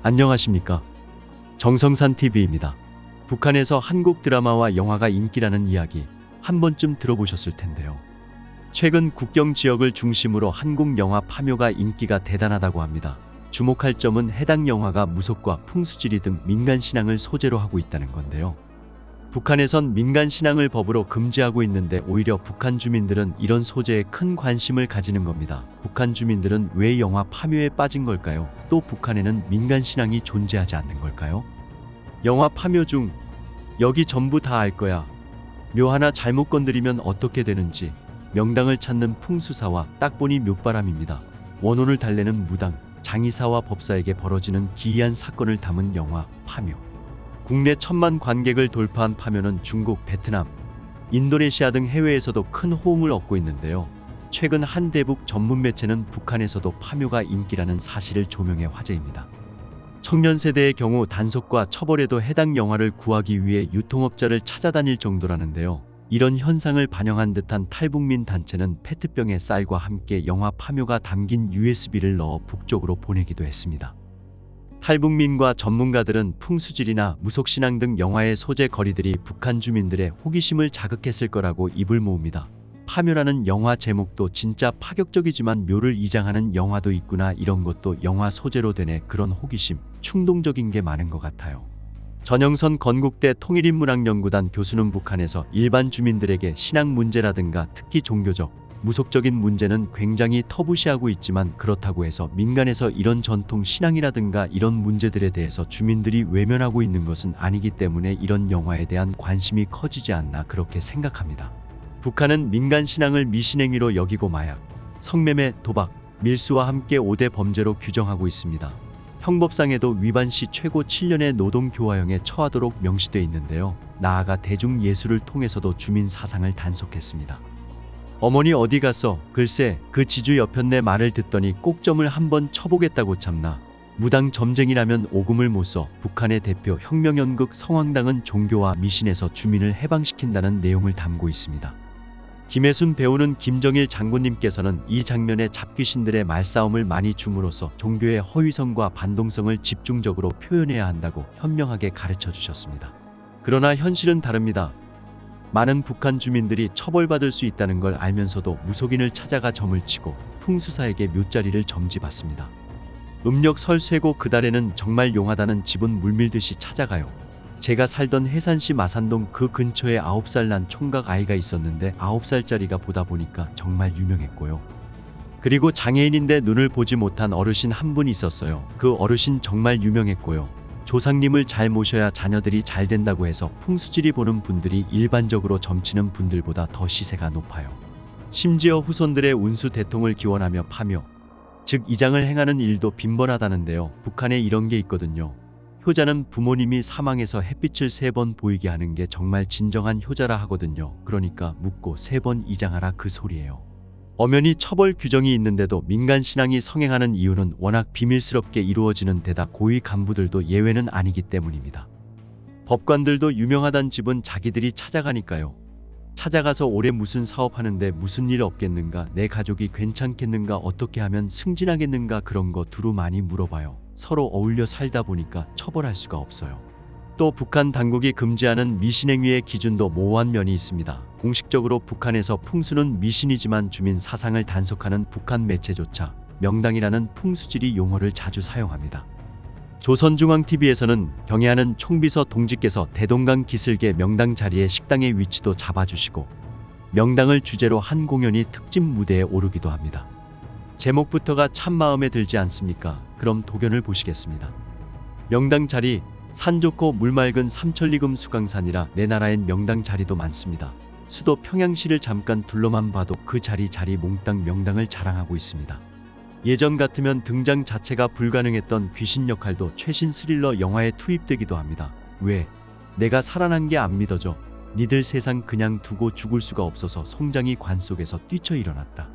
안녕하십니까? 정성산 TV입니다. 북한에서 한국 드라마와 영화가 인기라는 이야기 한 번쯤 들어보셨을 텐데요. 최근 국경 지역을 중심으로 한국 영화 파묘가 인기가 대단하다고 합니다. 주목할 점은 해당 영화가 무속과 풍수지리 등 민간 신앙을 소재로 하고 있다는 건데요. 북한에선 민간 신앙을 법으로 금지하고 있는데 오히려 북한 주민들은 이런 소재에 큰 관심을 가지는 겁니다. 북한 주민들은 왜 영화 파묘에 빠진 걸까요? 또 북한에는 민간 신앙이 존재하지 않는 걸까요? 영화 파묘 중 여기 전부 다 알 거야. 묘 하나 잘못 건드리면 어떻게 되는지 명당을 찾는 풍수사와 딱 보니 묘바람입니다. 원혼을 달래는 무당, 장의사와 법사에게 벌어지는 기이한 사건을 담은 영화 파묘. 국내 1000만 관객을 돌파한 파묘는 중국, 베트남, 인도네시아 등 해외에서도 큰 호응을 얻고 있는데요. 최근 한 대북 전문 매체는 북한에서도 파묘가 인기라는 사실을 조명해 화제입니다. 청년 세대의 경우 단속과 처벌에도 해당 영화를 구하기 위해 유통업자를 찾아다닐 정도라는데요. 이런 현상을 반영한 듯한 탈북민 단체는 페트병에 쌀과 함께 영화 파묘가 담긴 USB를 넣어 북쪽으로 보내기도 했습니다. 탈북민과 전문가들은 풍수질이나 무속신앙 등 영화의 소재 거리들이 북한 주민들의 호기심을 자극했을 거라고 입을 모읍니다. 파묘라는 영화 제목도 진짜 파격적이지만 묘를 이장하는 영화도 있구나, 이런 것도 영화 소재로 되네, 그런 호기심, 충동적인 게 많은 것 같아요. 전영선 건국대 통일인문학연구단 교수는 북한에서 일반 주민들에게 신앙 문제라든가 특히 종교적, 무속적인 문제는 굉장히 터부시하고 있지만 그렇다고 해서 민간에서 이런 전통 신앙이라든가 이런 문제들에 대해서 주민들이 외면하고 있는 것은 아니기 때문에 이런 영화에 대한 관심이 커지지 않나 그렇게 생각합니다. 북한은 민간 신앙을 미신행위로 여기고 마약, 성매매, 도박, 밀수와 함께 5대 범죄로 규정하고 있습니다. 형법상에도 위반 시 최고 7년의 노동교화형에 처하도록 명시되어 있는데요. 나아가 대중예술을 통해서도 주민 사상을 단속했습니다. 어머니 어디 갔어? 글쎄 그 지주 여편네 말을 듣더니 꼭점을 한번 쳐보겠다고 참나. 무당 점쟁이라면 오금을 못 써. 북한의 대표 혁명연극 성황당은 종교와 미신에서 주민을 해방시킨다는 내용을 담고 있습니다. 김혜순 배우는 김정일 장군님께서는 이 장면에 잡귀신들의 말싸움을 많이 줌으로써 종교의 허위성과 반동성을 집중적으로 표현해야 한다고 현명하게 가르쳐 주셨습니다. 그러나 현실은 다릅니다. 많은 북한 주민들이 처벌받을 수 있다는 걸 알면서도 무속인을 찾아가 점을 치고 풍수사에게 묘자리를 점지받습니다. 음력 설 쇠고 그달에는 정말 용하다는 집은 물밀듯이 찾아가요. 제가 살던 해산시 마산동 그 근처에 9살 난 총각 아이가 있었는데 9살짜리가 보다 보니까 정말 유명했고요. 그리고 장애인인데 눈을 보지 못한 어르신 한 분 있었어요. 그 어르신 정말 유명했고요. 조상님을 잘 모셔야 자녀들이 잘 된다고 해서 풍수지리 보는 분들이 일반적으로 점치는 분들보다 더 시세가 높아요. 심지어 후손들의 운수 대통을 기원하며 파묘, 즉 이장을 행하는 일도 빈번하다는데요. 북한에 이런 게 있거든요. 효자는 부모님이 사망해서 햇빛을 3번 보이게 하는 게 정말 진정한 효자라 하거든요. 그러니까 묻고 3번 이장하라 그 소리예요. 엄연히 처벌 규정이 있는데도 민간 신앙이 성행하는 이유는 워낙 비밀스럽게 이루어지는 데다 고위 간부들도 예외는 아니기 때문입니다. 법관들도 유명하단 집은 자기들이 찾아가니까요. 찾아가서 올해 무슨 사업하는데 무슨 일 없겠는가, 내 가족이 괜찮겠는가, 어떻게 하면 승진하겠는가, 그런 거 두루 많이 물어봐요. 서로 어울려 살다 보니까 처벌할 수가 없어요. 또 북한 당국이 금지하는 미신행위의 기준도 모호한 면이 있습니다. 공식적으로 북한에서 풍수는 미신이지만 주민 사상을 단속하는 북한 매체조차 명당이라는 풍수지리 용어를 자주 사용합니다. 조선중앙TV에서는 경애하는 총비서 동지께서 대동강 기슭의 명당 자리에 식당의 위치도 잡아주시고 명당을 주제로 한 공연이 특집 무대에 오르기도 합니다. 제목부터가 참 마음에 들지 않습니까? 그럼 도견을 보시겠습니다. 명당 자리, 산 좋고 물 맑은 삼천리금 수강산이라 내 나라엔 명당 자리도 많습니다. 수도 평양시를 잠깐 둘러만 봐도 그 자리 몽땅 명당을 자랑하고 있습니다. 예전 같으면 등장 자체가 불가능했던 귀신 역할도 최신 스릴러 영화에 투입되기도 합니다. 왜? 내가 살아난 게 안 믿어져. 니들 세상 그냥 두고 죽을 수가 없어서 송장이 관 속에서 뛰쳐 일어났다.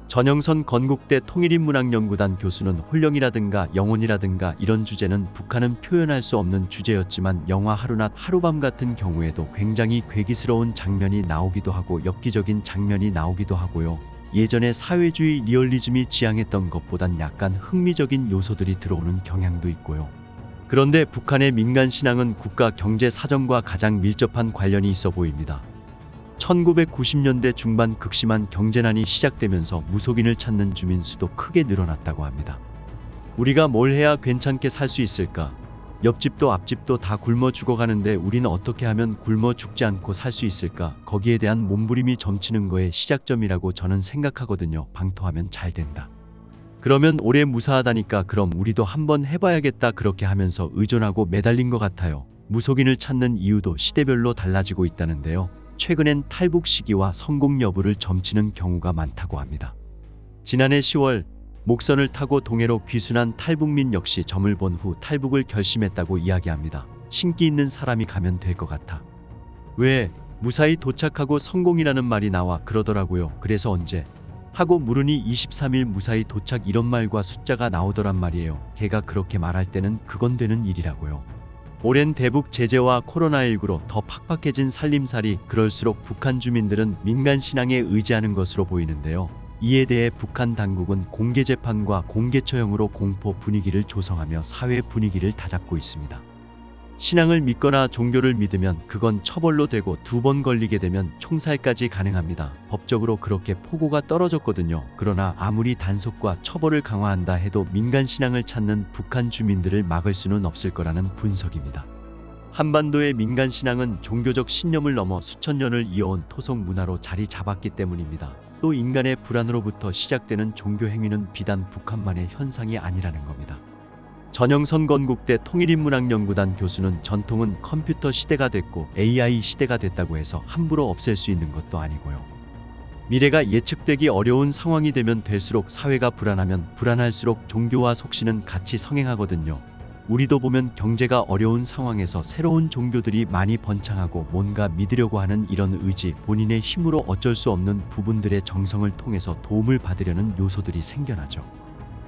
전영선 건국대 통일인문학연구단 교수는 홀령이라든가 영혼이라든가 이런 주제는 북한은 표현할 수 없는 주제였지만 영화 하루낮 하루밤 같은 경우에도 굉장히 괴기스러운 장면이 나오기도 하고 엽기적인 장면이 나오기도 하고요. 예전에 사회주의 리얼리즘이 지향했던 것보단 약간 흥미적인 요소들이 들어오는 경향도 있고요. 그런데 북한의 민간 신앙은 국가 경제 사정과 가장 밀접한 관련이 있어 보입니다. 1990년대 중반 극심한 경제난이 시작되면서 무속인을 찾는 주민 수도 크게 늘어났다고 합니다. 우리가 뭘 해야 괜찮게 살 수 있을까? 옆집도 앞집도 다 굶어 죽어가는데 우리는 어떻게 하면 굶어 죽지 않고 살 수 있을까? 거기에 대한 몸부림이 점치는 거의 시작점이라고 저는 생각하거든요. 방토하면 잘 된다. 그러면 오래 무사하다니까 그럼 우리도 한번 해봐야겠다 그렇게 하면서 의존하고 매달린 것 같아요. 무속인을 찾는 이유도 시대별로 달라지고 있다는데요. 최근엔 탈북 시기와 성공 여부를 점치는 경우가 많다고 합니다. 지난해 10월 목선을 타고 동해로 귀순한 탈북민 역시 점을 본 후 탈북을 결심했다고 이야기합니다. 신기 있는 사람이 가면 될 것 같아. 왜? 무사히 도착하고 성공이라는 말이 나와 그러더라고요. 그래서 언제? 하고 물으니 23일 무사히 도착 이런 말과 숫자가 나오더란 말이에요. 걔가 그렇게 말할 때는 그건 되는 일이라고요. 오랜 대북 제재와 코로나19로 더 팍팍해진 살림살이 그럴수록 북한 주민들은 민간 신앙에 의지하는 것으로 보이는데요. 이에 대해 북한 당국은 공개 재판과 공개 처형으로 공포 분위기를 조성하며 사회 분위기를 다잡고 있습니다. 신앙을 믿거나 종교를 믿으면 그건 처벌로 되고 2번 걸리게 되면 총살까지 가능합니다. 법적으로 그렇게 포고가 떨어졌거든요. 그러나 아무리 단속과 처벌을 강화한다 해도 민간 신앙을 찾는 북한 주민들을 막을 수는 없을 거라는 분석입니다. 한반도의 민간 신앙은 종교적 신념을 넘어 수천 년을 이어온 토속 문화로 자리 잡았기 때문입니다. 또 인간의 불안으로부터 시작되는 종교 행위는 비단 북한만의 현상이 아니라는 겁니다. 전영선 건국대 통일인문학연구단 교수는 전통은 컴퓨터 시대가 됐고 AI 시대가 됐다고 해서 함부로 없앨 수 있는 것도 아니고요. 미래가 예측되기 어려운 상황이 되면 될수록 사회가 불안하면 불안할수록 종교와 속신은 같이 성행하거든요. 우리도 보면 경제가 어려운 상황에서 새로운 종교들이 많이 번창하고 뭔가 믿으려고 하는 이런 의지, 본인의 힘으로 어쩔 수 없는 부분들의 정성을 통해서 도움을 받으려는 요소들이 생겨나죠.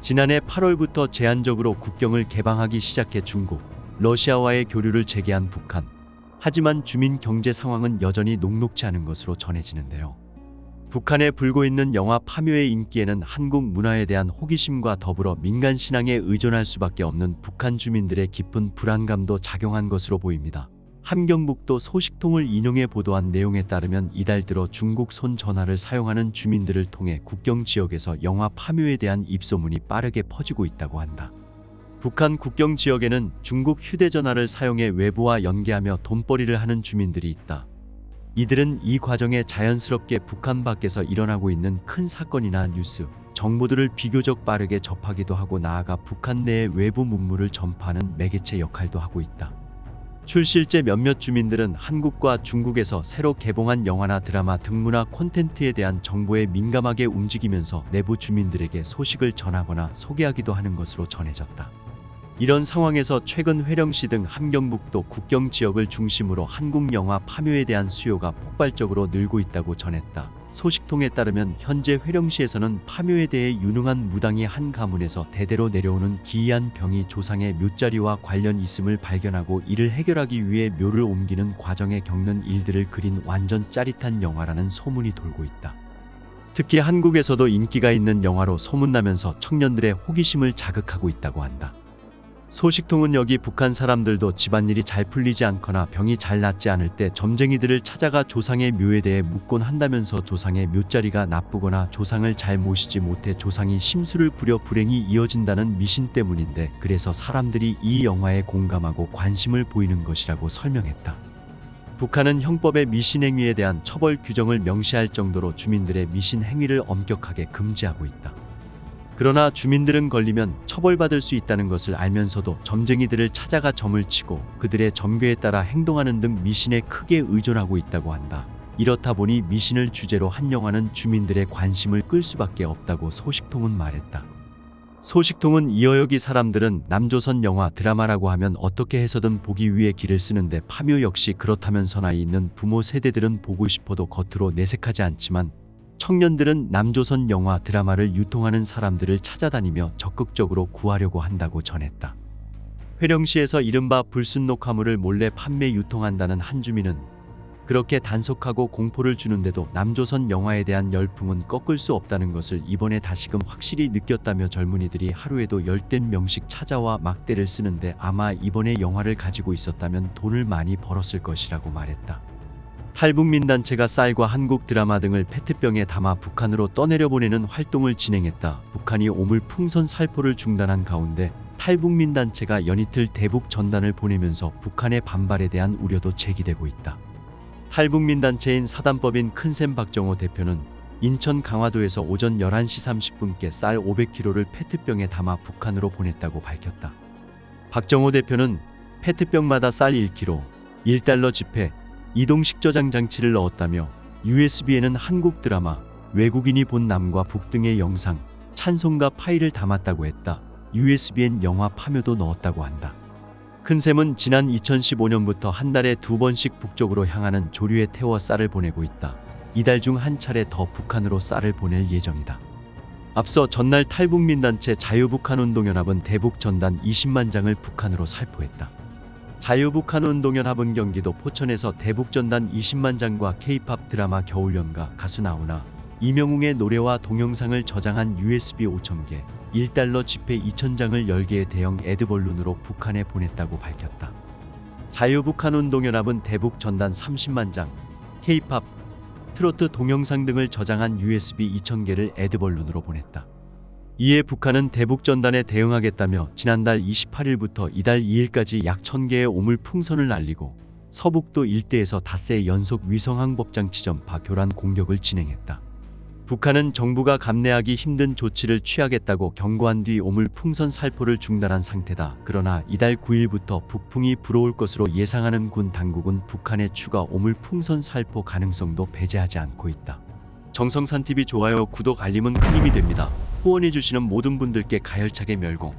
지난해 8월부터 제한적으로 국경을 개방하기 시작해 중국, 러시아와의 교류를 재개한 북한. 하지만 주민 경제 상황은 여전히 녹록지 않은 것으로 전해지는데요. 북한에 불고 있는 영화 파묘의 인기에는 한국 문화에 대한 호기심과 더불어 민간 신앙에 의존할 수밖에 없는 북한 주민들의 깊은 불안감도 작용한 것으로 보입니다. 함경북도 소식통을 인용해 보도한 내용에 따르면 이달 들어 중국 손 전화를 사용하는 주민들을 통해 국경 지역에서 영화 파묘에 대한 입소문이 빠르게 퍼지고 있다고 한다. 북한 국경 지역에는 중국 휴대전화를 사용해 외부와 연계하며 돈벌이를 하는 주민들이 있다. 이들은 이 과정에 자연스럽게 북한 밖에서 일어나고 있는 큰 사건이나 뉴스, 정보들을 비교적 빠르게 접하기도 하고 나아가 북한 내의 외부 문물을 전파하는 매개체 역할도 하고 있다. 실제 몇몇 주민들은 한국과 중국에서 새로 개봉한 영화나 드라마 등 문화 콘텐츠에 대한 정보에 민감하게 움직이면서 내부 주민들에게 소식을 전하거나 소개하기도 하는 것으로 전해졌다. 이런 상황에서 최근 회령시 등 함경북도 국경 지역을 중심으로 한국 영화 파묘에 대한 수요가 폭발적으로 늘고 있다고 전했다. 소식통에 따르면 현재 회령시에서는 파묘에 대해 유능한 무당이 한 가문에서 대대로 내려오는 기이한 병이 조상의 묘자리와 관련 있음을 발견하고 이를 해결하기 위해 묘를 옮기는 과정에 겪는 일들을 그린 완전 짜릿한 영화라는 소문이 돌고 있다. 특히 한국에서도 인기가 있는 영화로 소문나면서 청년들의 호기심을 자극하고 있다고 한다. 소식통은 여기 북한 사람들도 집안일이 잘 풀리지 않거나 병이 잘 낫지 않을 때 점쟁이들을 찾아가 조상의 묘에 대해 묻곤 한다면서 조상의 묘자리가 나쁘거나 조상을 잘 모시지 못해 조상이 심술을 부려 불행이 이어진다는 미신 때문인데 그래서 사람들이 이 영화에 공감하고 관심을 보이는 것이라고 설명했다. 북한은 형법의 미신 행위에 대한 처벌 규정을 명시할 정도로 주민들의 미신 행위를 엄격하게 금지하고 있다. 그러나 주민들은 걸리면 처벌받을 수 있다는 것을 알면서도 점쟁이들을 찾아가 점을 치고 그들의 점괘에 따라 행동하는 등 미신에 크게 의존하고 있다고 한다. 이렇다 보니 미신을 주제로 한 영화는 주민들의 관심을 끌 수밖에 없다고 소식통은 말했다. 소식통은 이어 여기 사람들은 남조선 영화 드라마라고 하면 어떻게 해서든 보기 위해 기를 쓰는데 파묘 역시 그렇다면서 나이 있는 부모 세대들은 보고 싶어도 겉으로 내색하지 않지만 청년들은 남조선 영화 드라마를 유통하는 사람들을 찾아다니며 적극적으로 구하려고 한다고 전했다. 회령시에서 이른바 불순 녹화물을 몰래 판매 유통한다는 한 주민은 그렇게 단속하고 공포를 주는데도 남조선 영화에 대한 열풍은 꺾을 수 없다는 것을 이번에 다시금 확실히 느꼈다며 젊은이들이 하루에도 열댓 명씩 찾아와 막대를 쓰는데 아마 이번에 영화를 가지고 있었다면 돈을 많이 벌었을 것이라고 말했다. 탈북민단체가 쌀과 한국 드라마 등을 페트병에 담아 북한으로 떠내려 보내는 활동을 진행했다. 북한이 오물 풍선 살포를 중단한 가운데 탈북민단체가 연이틀 대북 전단을 보내면서 북한의 반발에 대한 우려도 제기되고 있다. 탈북민단체인 사단법인 큰샘 박정호 대표는 인천 강화도에서 오전 11시 30분께 쌀 500kg를 페트병에 담아 북한으로 보냈다고 밝혔다. 박정호 대표는 페트병마다 쌀 1kg, 1달러 지폐, 이동식 저장 장치를 넣었다며 USB에는 한국 드라마, 외국인이 본 남과 북 등의 영상, 찬송가 파일을 담았다고 했다. USB엔 영화 파묘도 넣었다고 한다. 큰샘은 지난 2015년부터 한 달에 2번씩 북쪽으로 향하는 조류에 태워 쌀을 보내고 있다. 이달 중 한 차례 더 북한으로 쌀을 보낼 예정이다. 앞서 전날 탈북민단체 자유북한운동연합은 대북 전단 20만 장을 북한으로 살포했다. 자유북한운동연합은 경기도 포천에서 대북 전단 20만 장과 K-팝 드라마 겨울연가 가수 나훈아, 이명웅의 노래와 동영상을 저장한 USB 5,000개, 1달러 지폐 2,000장을 10개의 대형 에드벌룬으로 북한에 보냈다고 밝혔다. 자유북한운동연합은 대북 전단 30만 장, K-팝, 트로트 동영상 등을 저장한 USB 2,000개를 에드벌룬으로 보냈다. 이에 북한은 대북 전단에 대응하겠다며 지난달 28일부터 이달 2일까지 약 1,000개의 오물 풍선을 날리고 서북도 일대에서 닷새 연속 위성항법장치 전파 교란 공격을 진행했다. 북한은 정부가 감내하기 힘든 조치를 취하겠다고 경고한 뒤 오물 풍선 살포를 중단한 상태다. 그러나 이달 9일부터 북풍이 불어올 것으로 예상하는 군 당국은 북한의 추가 오물 풍선 살포 가능성도 배제하지 않고 있다. 정성산TV 좋아요, 구독, 알림은 큰 힘이 됩니다. 후원해주시는 모든 분들께 가열차게 멸공.